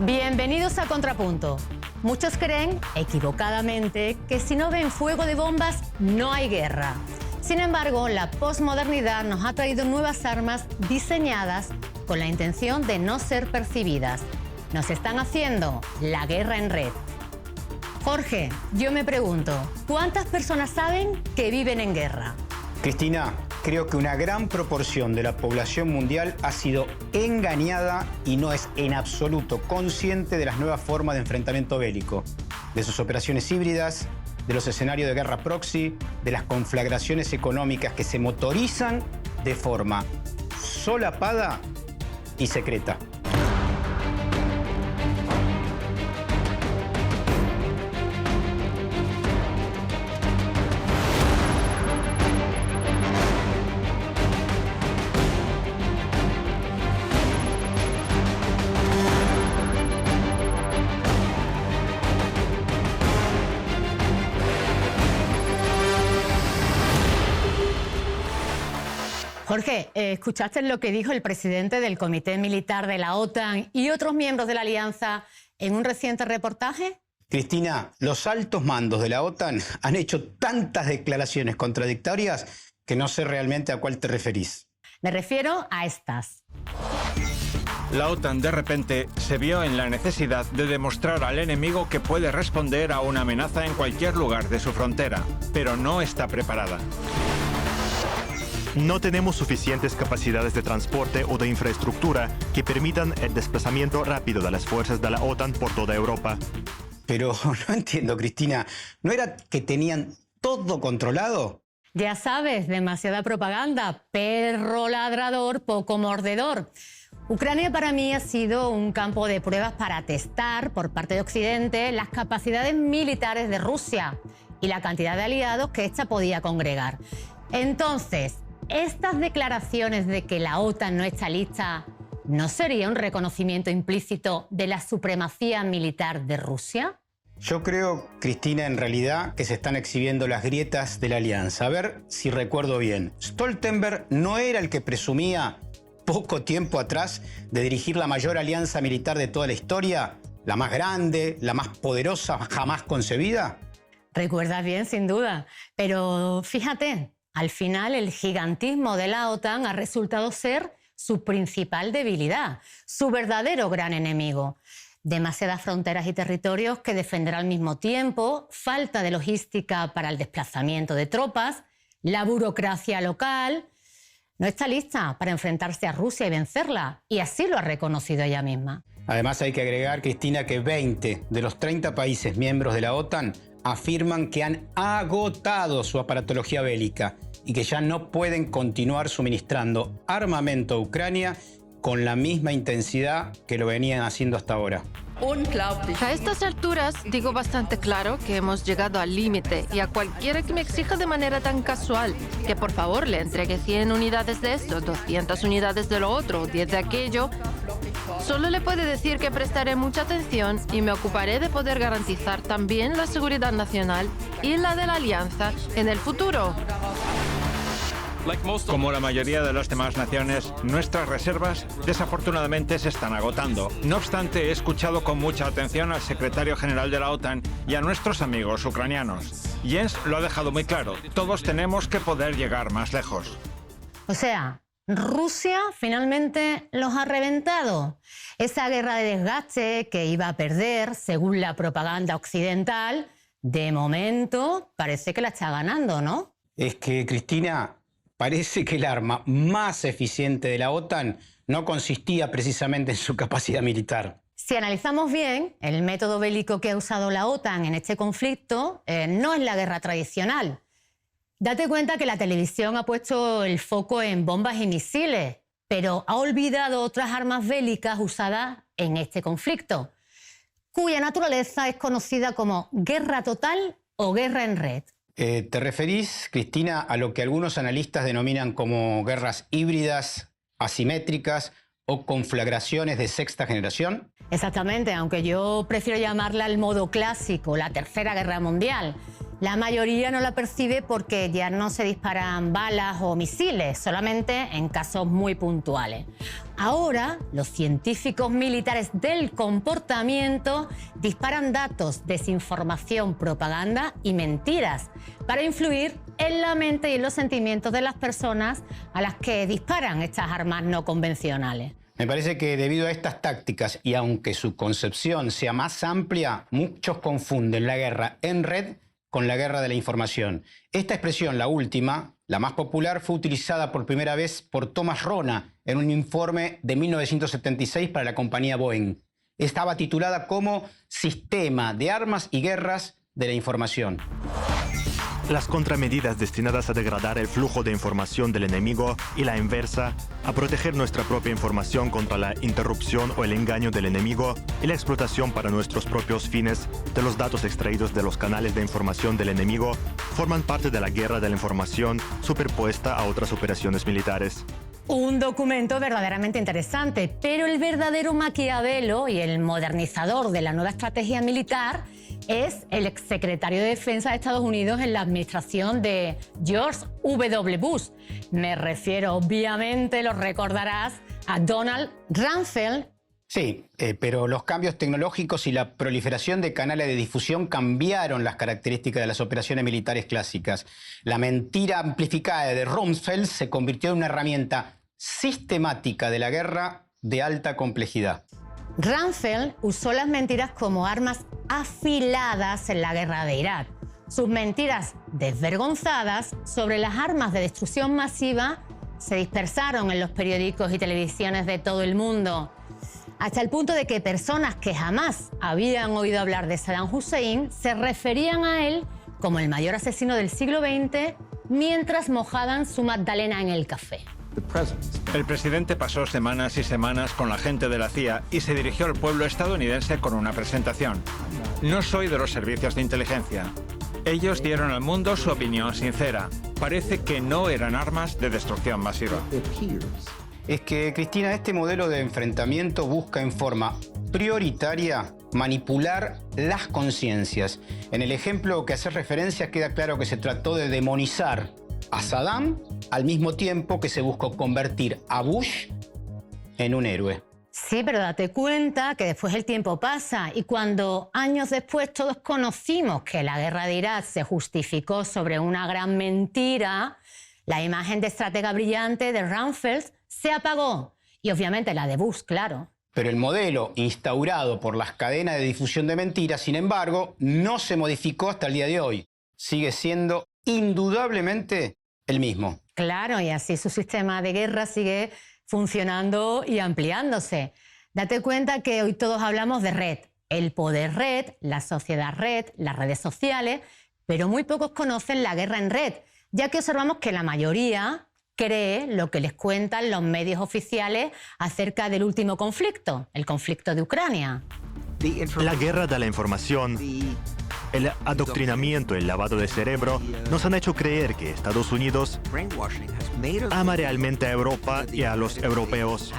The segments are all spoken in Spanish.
Bienvenidos a Contrapunto. Muchos creen, equivocadamente, que si no ven fuego de bombas, no hay guerra. Sin embargo, la posmodernidad nos ha traído nuevas armas diseñadas con la intención de no ser percibidas. Nos están haciendo la guerra en red. Jorge, yo me pregunto, ¿cuántas personas saben que viven en guerra? Cristina, creo que una gran proporción de la población mundial ha sido engañada y no es en absoluto consciente de las nuevas formas de enfrentamiento bélico, de sus operaciones híbridas, de los escenarios de guerra proxy, de las conflagraciones económicas que se motorizan de forma solapada y secreta. Jorge, ¿escuchaste lo que dijo el presidente del Comité Militar de la OTAN y otros miembros de la Alianza en un reciente reportaje? Cristina, los altos mandos de la OTAN han hecho tantas declaraciones contradictorias que no sé realmente a cuál te referís. Me refiero a estas. La OTAN de repente se vio en la necesidad de demostrar al enemigo que puede responder a una amenaza en cualquier lugar de su frontera, pero no está preparada. No tenemos suficientes capacidades de transporte o de infraestructura que permitan el desplazamiento rápido de las fuerzas de la OTAN por toda Europa. Pero no entiendo, Cristina, ¿no era que tenían todo controlado? Ya sabes, demasiada propaganda, perro ladrador, poco mordedor. Ucrania para mí ha sido un campo de pruebas para testar por parte de Occidente las capacidades militares de Rusia y la cantidad de aliados que ésta podía congregar. Entonces, ¿estas declaraciones de que la OTAN no está lista no sería un reconocimiento implícito de la supremacía militar de Rusia? Yo creo, Cristina, en realidad que se están exhibiendo las grietas de la alianza. A ver si recuerdo bien. Stoltenberg no era el que presumía poco tiempo atrás de dirigir la mayor alianza militar de toda la historia, la más grande, la más poderosa jamás concebida. Recuerdas bien, sin duda. Pero fíjate, al final el gigantismo de la OTAN ha resultado ser su principal debilidad, su verdadero gran enemigo. Demasiadas fronteras y territorios que defender al mismo tiempo, falta de logística para el desplazamiento de tropas, la burocracia local. No está lista para enfrentarse a Rusia y vencerla, y así lo ha reconocido ella misma. Además hay que agregar, Cristina, que 20 de los 30 países miembros de la OTAN afirman que han agotado su aparatología bélica y que ya no pueden continuar suministrando armamento a Ucrania con la misma intensidad que lo venían haciendo hasta ahora. A estas alturas digo bastante claro que hemos llegado al límite y a cualquiera que me exija de manera tan casual que por favor le entregue 100 unidades de esto, 200 unidades de lo otro, 10 de aquello, solo le puedo decir que prestaré mucha atención y me ocuparé de poder garantizar también la seguridad nacional y la de la alianza en el futuro. Como la mayoría de las demás naciones, nuestras reservas desafortunadamente se están agotando. No obstante, he escuchado con mucha atención al secretario general de la OTAN y a nuestros amigos ucranianos. Jens lo ha dejado muy claro, todos tenemos que poder llegar más lejos. O sea, Rusia finalmente los ha reventado. Esa guerra de desgaste que iba a perder, según la propaganda occidental, de momento parece que la está ganando, ¿no? Es que, Cristina, parece que el arma más eficiente de la OTAN no consistía precisamente en su capacidad militar. Si analizamos bien, el método bélico que ha usado la OTAN en este conflicto no es la guerra tradicional. Date cuenta que la televisión ha puesto el foco en bombas y misiles, pero ha olvidado otras armas bélicas usadas en este conflicto, cuya naturaleza es conocida como guerra total o guerra en red. ¿Te referís, Cristina, a lo que algunos analistas denominan como guerras híbridas, asimétricas o conflagraciones de sexta generación? Exactamente, aunque yo prefiero llamarla el modo clásico, la Tercera Guerra Mundial. La mayoría no la percibe porque ya no se disparan balas o misiles, solamente en casos muy puntuales. Ahora, los científicos militares del comportamiento disparan datos, desinformación, propaganda y mentiras para influir en la mente y en los sentimientos de las personas a las que disparan estas armas no convencionales. Me parece que debido a estas tácticas y aunque su concepción sea más amplia, muchos confunden la guerra en red con la guerra de la información. Esta expresión, la última, la más popular, fue utilizada por primera vez por Thomas Rona en un informe de 1976 para la compañía Boeing. Estaba titulada como Sistema de Armas y Guerras de la Información. Las contramedidas destinadas a degradar el flujo de información del enemigo y la inversa, a proteger nuestra propia información contra la interrupción o el engaño del enemigo y la explotación para nuestros propios fines de los datos extraídos de los canales de información del enemigo, forman parte de la guerra de la información superpuesta a otras operaciones militares. Un documento verdaderamente interesante, pero el verdadero Maquiavelo y el modernizador de la nueva estrategia militar es el exsecretario de Defensa de Estados Unidos en la administración de George W. Bush. Me refiero, obviamente, lo recordarás, a Donald Rumsfeld. Sí, pero los cambios tecnológicos y la proliferación de canales de difusión cambiaron las características de las operaciones militares clásicas. La mentira amplificada de Rumsfeld se convirtió en una herramienta sistemática de la guerra de alta complejidad. Rumsfeld usó las mentiras como armas afiladas en la guerra de Irak. Sus mentiras desvergonzadas sobre las armas de destrucción masiva se dispersaron en los periódicos y televisiones de todo el mundo, hasta el punto de que personas que jamás habían oído hablar de Saddam Hussein se referían a él como el mayor asesino del siglo XX mientras mojaban su magdalena en el café. El presidente pasó semanas y semanas con la gente de la CIA y se dirigió al pueblo estadounidense con una presentación. No soy de los servicios de inteligencia. Ellos dieron al mundo su opinión sincera. Parece que no eran armas de destrucción masiva. Es que, Cristina, este modelo de enfrentamiento busca en forma prioritaria manipular las conciencias. En el ejemplo que hace referencia queda claro que se trató de demonizar a Saddam al mismo tiempo que se buscó convertir a Bush en un héroe. Sí, pero date cuenta que después el tiempo pasa y cuando años después todos conocimos que la guerra de Irak se justificó sobre una gran mentira, la imagen de estratega brillante de Rumsfeld se apagó y obviamente la de Bush, claro. Pero el modelo instaurado por las cadenas de difusión de mentiras, sin embargo, no se modificó hasta el día de hoy. Sigue siendo indudablemente el mismo. Claro, y así su sistema de guerra sigue funcionando y ampliándose. Date cuenta que hoy todos hablamos de red, el poder red, la sociedad red, las redes sociales, pero muy pocos conocen la guerra en red, ya que observamos que la mayoría cree lo que les cuentan los medios oficiales acerca del último conflicto, el conflicto de Ucrania. La guerra de la información, el adoctrinamiento y el lavado de cerebro nos han hecho creer que Estados Unidos ama realmente a Europa y a los europeos.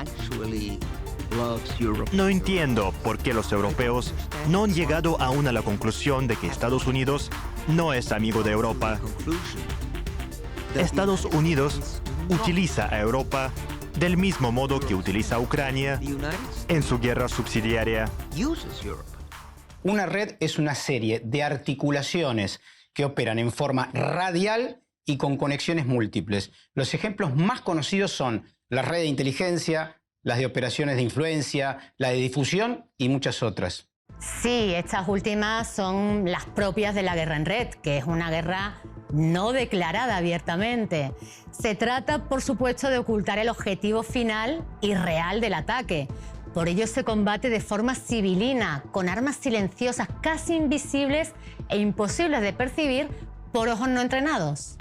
No entiendo por qué los europeos no han llegado aún a la conclusión de que Estados Unidos no es amigo de Europa. Estados Unidos utiliza a Europa del mismo modo que utiliza a Ucrania en su guerra subsidiaria. Una red es una serie de articulaciones que operan en forma radial y con conexiones múltiples. Los ejemplos más conocidos son las redes de inteligencia, las de operaciones de influencia, la de difusión y muchas otras. Sí, estas últimas son las propias de la guerra en red, que es una guerra no declarada abiertamente. Se trata, por supuesto, de ocultar el objetivo final y real del ataque. Por ello se combate de forma civilina, con armas silenciosas, casi invisibles e imposibles de percibir por ojos no entrenados.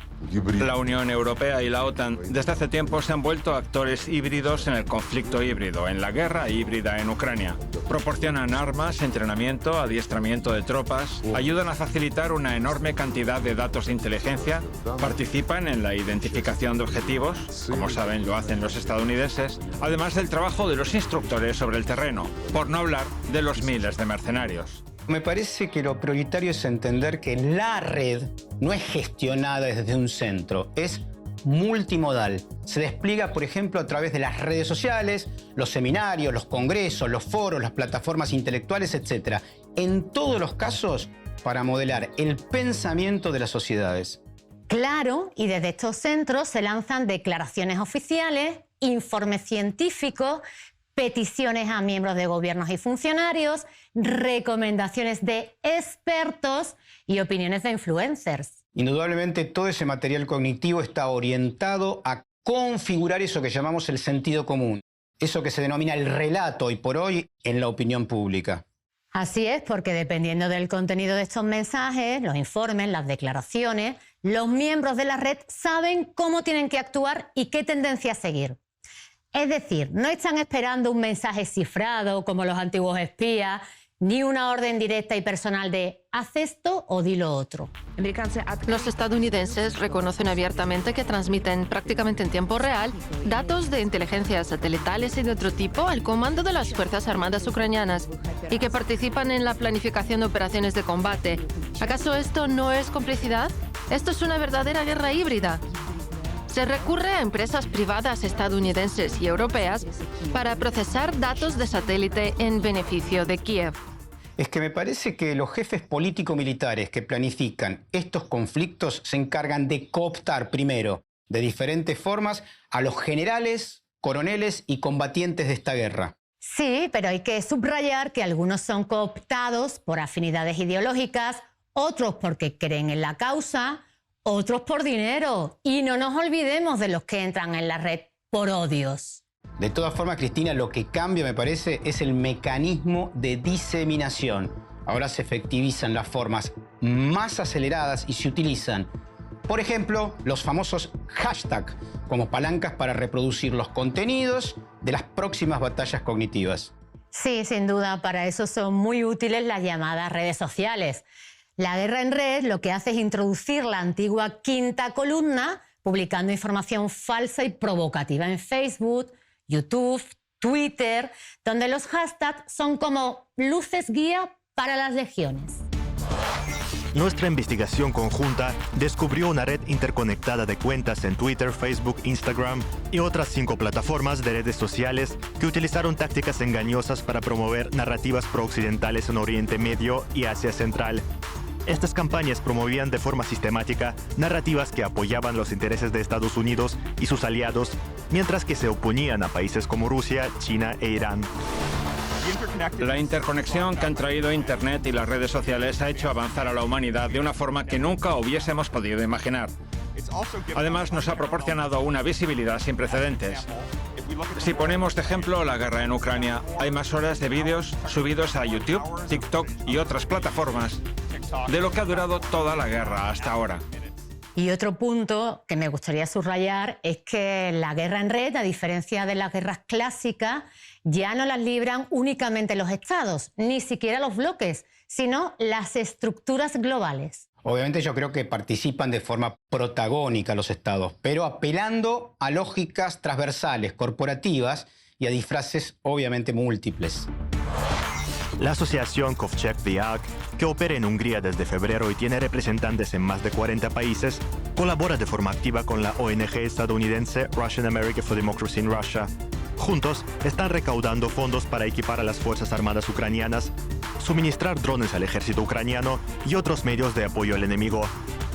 La Unión Europea y la OTAN desde hace tiempo se han vuelto actores híbridos en el conflicto híbrido, en la guerra híbrida en Ucrania. Proporcionan armas, entrenamiento, adiestramiento de tropas, ayudan a facilitar una enorme cantidad de datos de inteligencia, participan en la identificación de objetivos, como saben lo hacen los estadounidenses, además del trabajo de los instructores sobre el terreno, por no hablar de los miles de mercenarios. Me parece que lo prioritario es entender que la red no es gestionada desde un centro, es multimodal. Se despliega, por ejemplo, a través de las redes sociales, los seminarios, los congresos, los foros, las plataformas intelectuales, etc. En todos los casos, para modelar el pensamiento de las sociedades. Claro, y desde estos centros se lanzan declaraciones oficiales, informes científicos, peticiones a miembros de gobiernos y funcionarios, recomendaciones de expertos y opiniones de influencers. Indudablemente todo ese material cognitivo está orientado a configurar eso que llamamos el sentido común, eso que se denomina el relato hoy por hoy en la opinión pública. Así es, porque dependiendo del contenido de estos mensajes, los informes, las declaraciones, los miembros de la red saben cómo tienen que actuar y qué tendencia seguir. Es decir, no están esperando un mensaje cifrado como los antiguos espías, ni una orden directa y personal de haz esto o di lo otro. Los estadounidenses reconocen abiertamente que transmiten prácticamente en tiempo real datos de inteligencia satelitales y de otro tipo al comando de las Fuerzas Armadas ucranianas y que participan en la planificación de operaciones de combate. ¿Acaso esto no es complicidad? Esto es una verdadera guerra híbrida. Se recurre a empresas privadas estadounidenses y europeas para procesar datos de satélite en beneficio de Kiev. Es que me parece que los jefes político-militares que planifican estos conflictos se encargan de cooptar primero, de diferentes formas, a los generales, coroneles y combatientes de esta guerra. Sí, pero hay que subrayar que algunos son cooptados por afinidades ideológicas, otros porque creen en la causa, otros por dinero. Y no nos olvidemos de los que entran en la red por odios. De todas formas, Cristina, lo que cambia, me parece, es el mecanismo de diseminación. Ahora se efectivizan las formas más aceleradas y se utilizan, por ejemplo, los famosos hashtags como palancas para reproducir los contenidos de las próximas batallas cognitivas. Sí, sin duda, para eso son muy útiles las llamadas redes sociales. La guerra en red lo que hace es introducir la antigua quinta columna, publicando información falsa y provocativa en Facebook, YouTube, Twitter, donde los hashtags son como luces guía para las legiones. Nuestra investigación conjunta descubrió una red interconectada de cuentas en Twitter, Facebook, Instagram y otras 5 plataformas de redes sociales que utilizaron tácticas engañosas para promover narrativas prooccidentales en Oriente Medio y Asia Central. Estas campañas promovían de forma sistemática narrativas que apoyaban los intereses de Estados Unidos y sus aliados, mientras que se oponían a países como Rusia, China e Irán. La interconexión que han traído Internet y las redes sociales ha hecho avanzar a la humanidad de una forma que nunca hubiésemos podido imaginar. Además, nos ha proporcionado una visibilidad sin precedentes. Si ponemos de ejemplo la guerra en Ucrania, hay más horas de vídeos subidos a YouTube, TikTok y otras plataformas de lo que ha durado toda la guerra hasta ahora. Y otro punto que me gustaría subrayar es que la guerra en red, a diferencia de las guerras clásicas, ya no las libran únicamente los estados, ni siquiera los bloques, sino las estructuras globales. Obviamente yo creo que participan de forma protagónica los estados, pero apelando a lógicas transversales, corporativas y a disfraces obviamente múltiples. La asociación Kovcek-Viag, que opera en Hungría desde febrero y tiene representantes en más de 40 países, colabora de forma activa con la ONG estadounidense Russian America for Democracy in Russia. Juntos están recaudando fondos para equipar a las Fuerzas Armadas ucranianas, suministrar drones al ejército ucraniano y otros medios de apoyo al enemigo.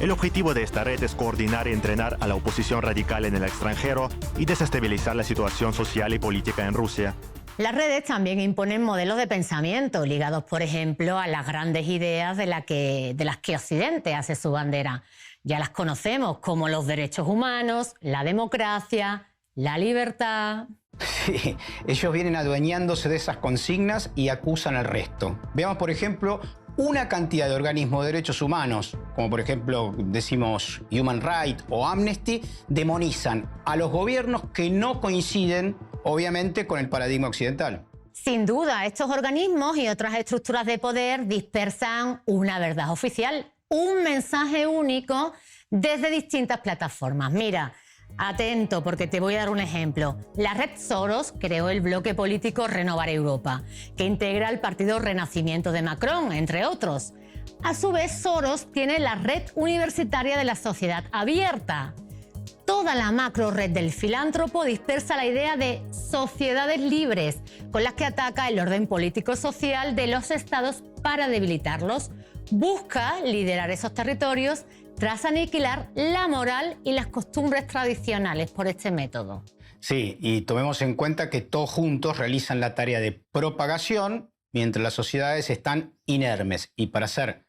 El objetivo de esta red es coordinar y entrenar a la oposición radical en el extranjero y desestabilizar la situación social y política en Rusia. Las redes también imponen modelos de pensamiento ligados, por ejemplo, a las grandes ideas de las que Occidente hace su bandera. Ya las conocemos, como los derechos humanos, la democracia, la libertad. Sí, ellos vienen adueñándose de esas consignas y acusan al resto. Veamos, por ejemplo, una cantidad de organismos de derechos humanos, como por ejemplo decimos Human Rights o Amnesty, demonizan a los gobiernos que no coinciden, obviamente, con el paradigma occidental. Sin duda, estos organismos y otras estructuras de poder dispersan una verdad oficial, un mensaje único desde distintas plataformas. Mira, Atento, porque te voy a dar un ejemplo. La red Soros creó el bloque político Renovar Europa, que integra el partido Renacimiento de Macron, entre otros. A su vez, Soros tiene la red universitaria de la sociedad abierta. Toda la macro red del filántropo dispersa la idea de sociedades libres, con las que ataca el orden político-social de los estados para debilitarlos. Busca liderar esos territorios tras aniquilar la moral y las costumbres tradicionales por este método. Sí, y tomemos en cuenta que todos juntos realizan la tarea de propagación mientras las sociedades están inermes. Y para ser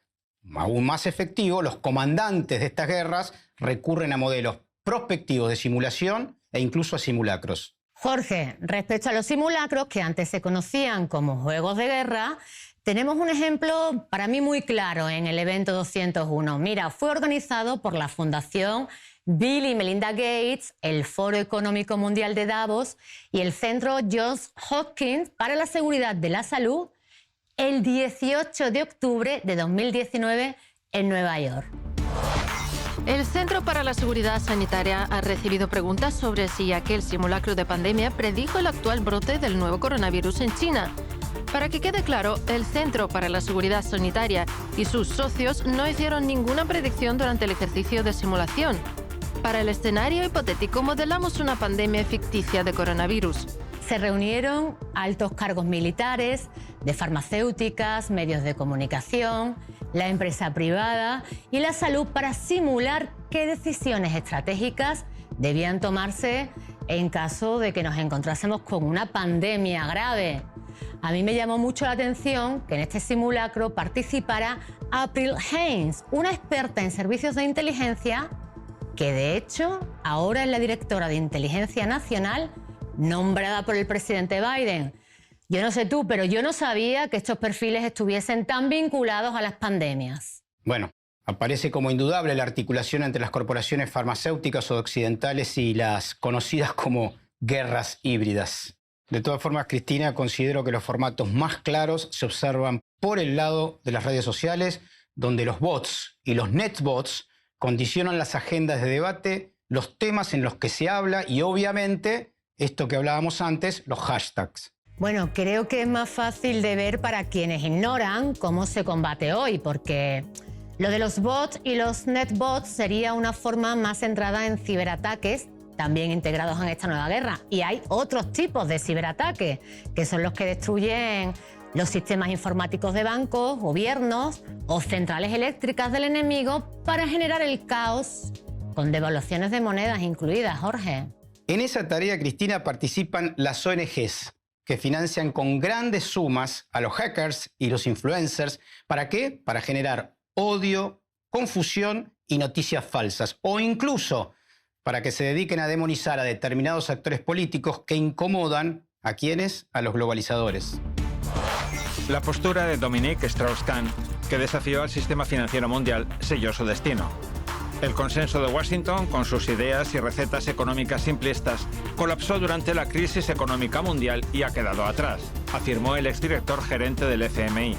aún más efectivo, los comandantes de estas guerras recurren a modelos prospectivos de simulación e incluso a simulacros. Jorge, respecto a los simulacros, que antes se conocían como juegos de guerra, tenemos un ejemplo para mí muy claro en el evento 201. Mira, fue organizado por la Fundación Bill y Melinda Gates, el Foro Económico Mundial de Davos y el Centro Johns Hopkins para la Seguridad de la Salud el 18 de octubre de 2019 en Nueva York. El Centro para la Seguridad Sanitaria ha recibido preguntas sobre si aquel simulacro de pandemia predijo el actual brote del nuevo coronavirus en China. Para que quede claro, el Centro para la Seguridad Sanitaria y sus socios no hicieron ninguna predicción durante el ejercicio de simulación. Para el escenario hipotético modelamos una pandemia ficticia de coronavirus. Se reunieron altos cargos militares, de farmacéuticas, medios de comunicación, la empresa privada y la salud para simular qué decisiones estratégicas debían tomarse en caso de que nos encontrásemos con una pandemia grave. A mí me llamó mucho la atención que en este simulacro participara April Haines, una experta en servicios de inteligencia que, de hecho, ahora es la directora de Inteligencia Nacional nombrada por el presidente Biden. Yo no sé tú, pero yo no sabía que estos perfiles estuviesen tan vinculados a las pandemias. Bueno, aparece como indudable la articulación entre las corporaciones farmacéuticas occidentales y las conocidas como guerras híbridas. De todas formas, Cristina, considero que los formatos más claros se observan por el lado de las redes sociales, donde los bots y los netbots condicionan las agendas de debate, los temas en los que se habla y, obviamente, esto que hablábamos antes, los hashtags. Bueno, creo que es más fácil de ver para quienes ignoran cómo se combate hoy, porque lo de los bots y los netbots sería una forma más centrada en ciberataques, también integrados en esta nueva guerra. Y hay otros tipos de ciberataques, que son los que destruyen los sistemas informáticos de bancos, gobiernos o centrales eléctricas del enemigo para generar el caos, con devaluaciones de monedas incluidas, Jorge. En esa tarea, Cristina, participan las ONGs, que financian con grandes sumas a los hackers y los influencers. ¿Para qué? Para generar odio, confusión y noticias falsas. O incluso para que se dediquen a demonizar a determinados actores políticos que incomodan ¿a quiénes? A los globalizadores. La postura de Dominique Strauss-Kahn, que desafió al sistema financiero mundial, selló su destino. El consenso de Washington, con sus ideas y recetas económicas simplistas, colapsó durante la crisis económica mundial y ha quedado atrás, afirmó el exdirector gerente del FMI.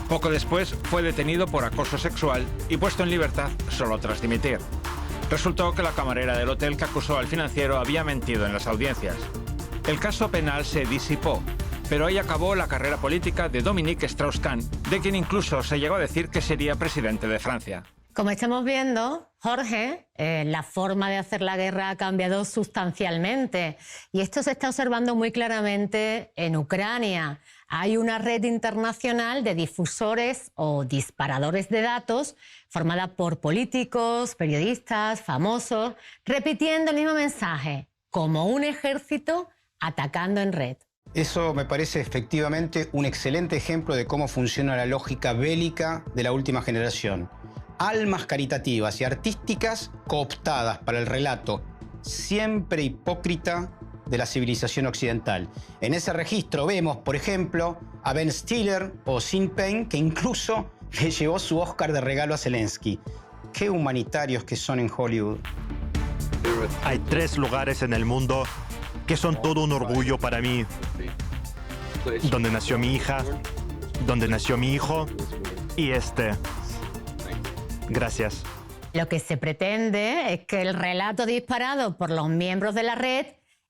Poco después fue detenido por acoso sexual y puesto en libertad solo tras dimitir. Resultó que la camarera del hotel que acusó al financiero había mentido en las audiencias. El caso penal se disipó, pero ahí acabó la carrera política de Dominique Strauss-Kahn, de quien incluso se llegó a decir que sería presidente de Francia. Como estamos viendo, Jorge, la forma de hacer la guerra ha cambiado sustancialmente y esto se está observando muy claramente en Ucrania. Hay una red internacional de difusores o disparadores de datos formada por políticos, periodistas, famosos, repitiendo el mismo mensaje, como un ejército atacando en red. Eso me parece efectivamente un excelente ejemplo de cómo funciona la lógica bélica de la última generación. Almas caritativas y artísticas cooptadas para el relato siempre hipócrita de la civilización occidental. En ese registro vemos, por ejemplo, a Ben Stiller o Sean Penn, que incluso le llevó su Oscar de regalo a Zelensky. Qué humanitarios que son en Hollywood. Hay 3 lugares en el mundo que son todo un orgullo para mí. Donde nació mi hija, donde nació mi hijo y este. Gracias. Lo que se pretende es que el relato disparado por los miembros de la red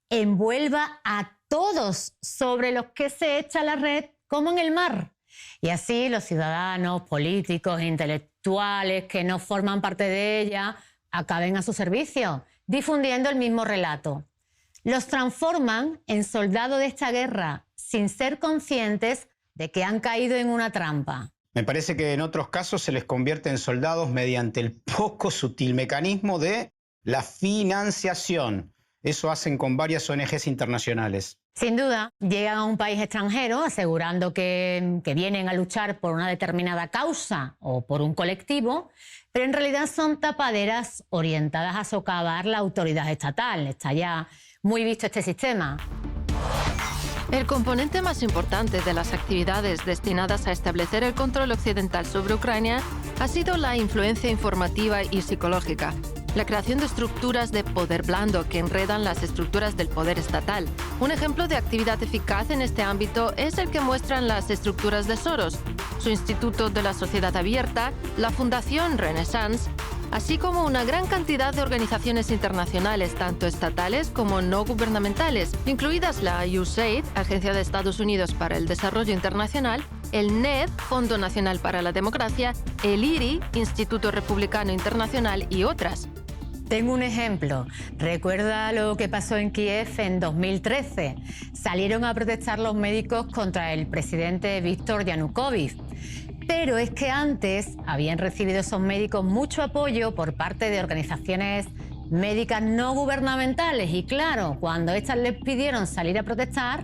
envuelva a todos sobre los que se echa la red como en el mar. Y así los ciudadanos, políticos e intelectuales que no forman parte de ella acaben a su servicio, difundiendo el mismo relato. Los transforman en soldados de esta guerra sin ser conscientes de que han caído en una trampa. Me parece que en otros casos se les convierte en soldados mediante el poco sutil mecanismo de la financiación. Eso hacen con varias ONGs internacionales. Sin duda, llegan a un país extranjero asegurando que vienen a luchar por una determinada causa o por un colectivo, pero en realidad son tapaderas orientadas a socavar la autoridad estatal. Está ya muy visto este sistema. El componente más importante de las actividades destinadas a establecer el control occidental sobre Ucrania ha sido la influencia informativa y psicológica, la creación de estructuras de poder blando que enredan las estructuras del poder estatal. Un ejemplo de actividad eficaz en este ámbito es el que muestran las estructuras de Soros, su Instituto de la Sociedad Abierta, la Fundación Renaissance, así como una gran cantidad de organizaciones internacionales, tanto estatales como no gubernamentales, incluidas la USAID, Agencia de Estados Unidos para el Desarrollo Internacional, el NED, Fondo Nacional para la Democracia, el IRI, Instituto Republicano Internacional y otras. Tengo un ejemplo. ¿Recuerda lo que pasó en Kiev en 2013? Salieron a protestar los médicos contra el presidente Víktor Yanukovych. Pero es que antes habían recibido esos médicos mucho apoyo por parte de organizaciones médicas no gubernamentales y claro, cuando estas les pidieron salir a protestar,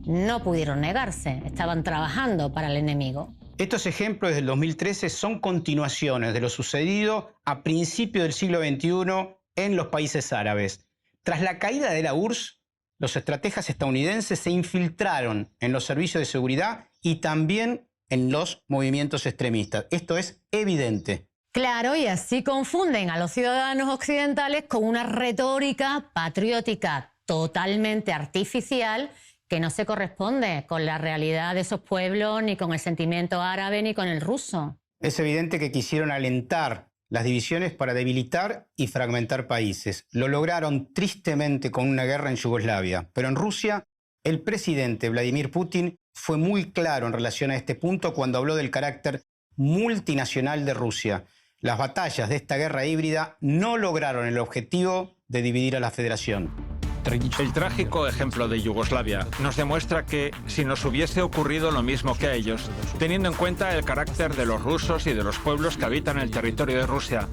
no pudieron negarse, estaban trabajando para el enemigo. Estos ejemplos del 2013 son continuaciones de lo sucedido a principios del siglo XXI en los países árabes. Tras la caída de la URSS, los estrategas estadounidenses se infiltraron en los servicios de seguridad y también en los movimientos extremistas. Esto es evidente. Claro, y así confunden a los ciudadanos occidentales con una retórica patriótica totalmente artificial que no se corresponde con la realidad de esos pueblos, ni con el sentimiento árabe, ni con el ruso. Es evidente que quisieron alentar las divisiones para debilitar y fragmentar países. Lo lograron tristemente con una guerra en Yugoslavia, pero en Rusia el presidente Vladimir Putin fue muy claro en relación a este punto cuando habló del carácter multinacional de Rusia. Las batallas de esta guerra híbrida no lograron el objetivo de dividir a la federación. El trágico ejemplo de Yugoslavia nos demuestra que si nos hubiese ocurrido lo mismo que a ellos, teniendo en cuenta el carácter de los rusos y de los pueblos que habitan el territorio de Rusia,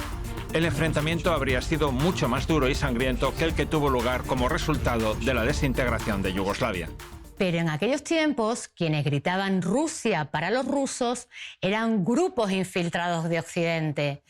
el enfrentamiento habría sido mucho más duro y sangriento que el que tuvo lugar como resultado de la desintegración de Yugoslavia. Pero en aquellos tiempos, quienes gritaban Rusia para los rusos eran grupos infiltrados de Occidente.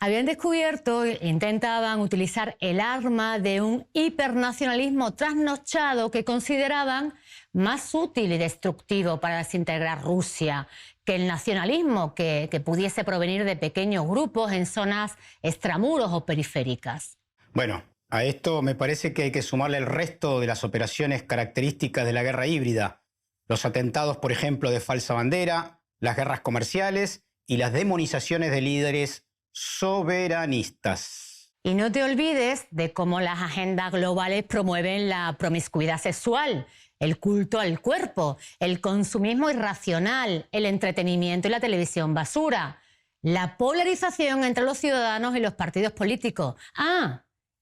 Habían descubierto e intentaban utilizar el arma de un hipernacionalismo trasnochado que consideraban más útil y destructivo para desintegrar Rusia que el nacionalismo que pudiese provenir de pequeños grupos en zonas extramuros o periféricas. Bueno, a esto me parece que hay que sumarle el resto de las operaciones características de la guerra híbrida. Los atentados, por ejemplo, de falsa bandera, las guerras comerciales y las demonizaciones de líderes soberanistas. Y no te olvides de cómo las agendas globales promueven la promiscuidad sexual, el culto al cuerpo, el consumismo irracional, el entretenimiento y la televisión basura, la polarización entre los ciudadanos y los partidos políticos.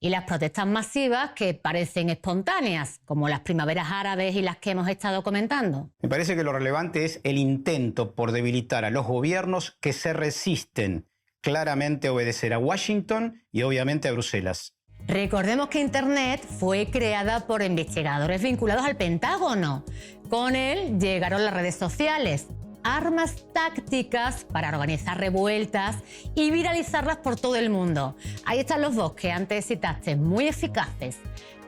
Y las protestas masivas que parecen espontáneas, como las primaveras árabes y las que hemos estado comentando. Me parece que lo relevante es el intento por debilitar a los gobiernos que se resisten claramente a obedecer a Washington y obviamente a Bruselas. Recordemos que Internet fue creada por investigadores vinculados al Pentágono. Con él llegaron las redes sociales, armas tácticas para organizar revueltas y viralizarlas por todo el mundo. Ahí están los dos que antes citaste, muy eficaces.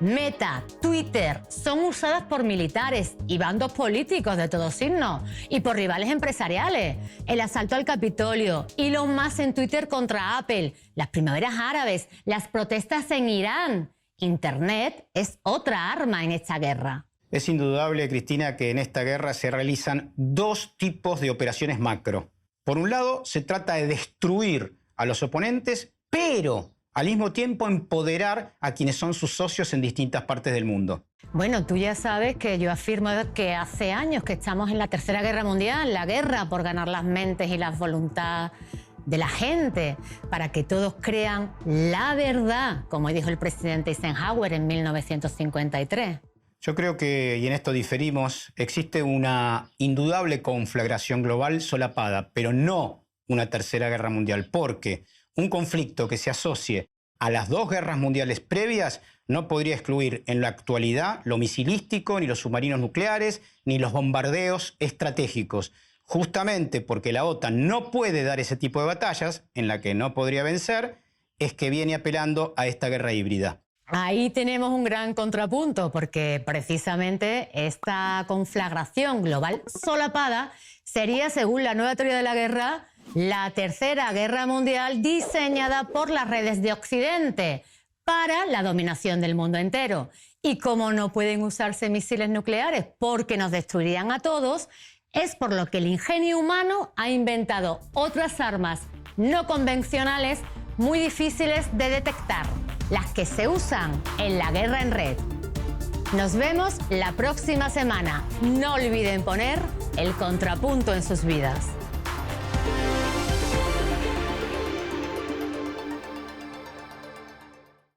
Meta, Twitter, son usadas por militares y bandos políticos de todo signo y por rivales empresariales. El asalto al Capitolio, Elon Musk en Twitter contra Apple, las primaveras árabes, las protestas en Irán. Internet es otra arma en esta guerra. Es indudable, Cristina, que en esta guerra se realizan dos tipos de operaciones macro. Por un lado, se trata de destruir a los oponentes, pero al mismo tiempo empoderar a quienes son sus socios en distintas partes del mundo. Bueno, tú ya sabes que yo afirmo que hace años que estamos en la Tercera Guerra Mundial, la guerra por ganar las mentes y las voluntades de la gente, para que todos crean la verdad, como dijo el presidente Eisenhower en 1953. Yo creo que, y en esto diferimos, existe una indudable conflagración global solapada, pero no una tercera guerra mundial, porque un conflicto que se asocie a las dos guerras mundiales previas no podría excluir en la actualidad lo misilístico, ni los submarinos nucleares, ni los bombardeos estratégicos. Justamente porque la OTAN no puede dar ese tipo de batallas, en la que no podría vencer, es que viene apelando a esta guerra híbrida. Ahí tenemos un gran contrapunto, porque precisamente esta conflagración global solapada sería, según la nueva teoría de la guerra, la tercera guerra mundial diseñada por las redes de Occidente para la dominación del mundo entero. Y como no pueden usarse misiles nucleares porque nos destruirían a todos, es por lo que el ingenio humano ha inventado otras armas no convencionales muy difíciles de detectar, las que se usan en la guerra en red. Nos vemos la próxima semana. No olviden poner el contrapunto en sus vidas.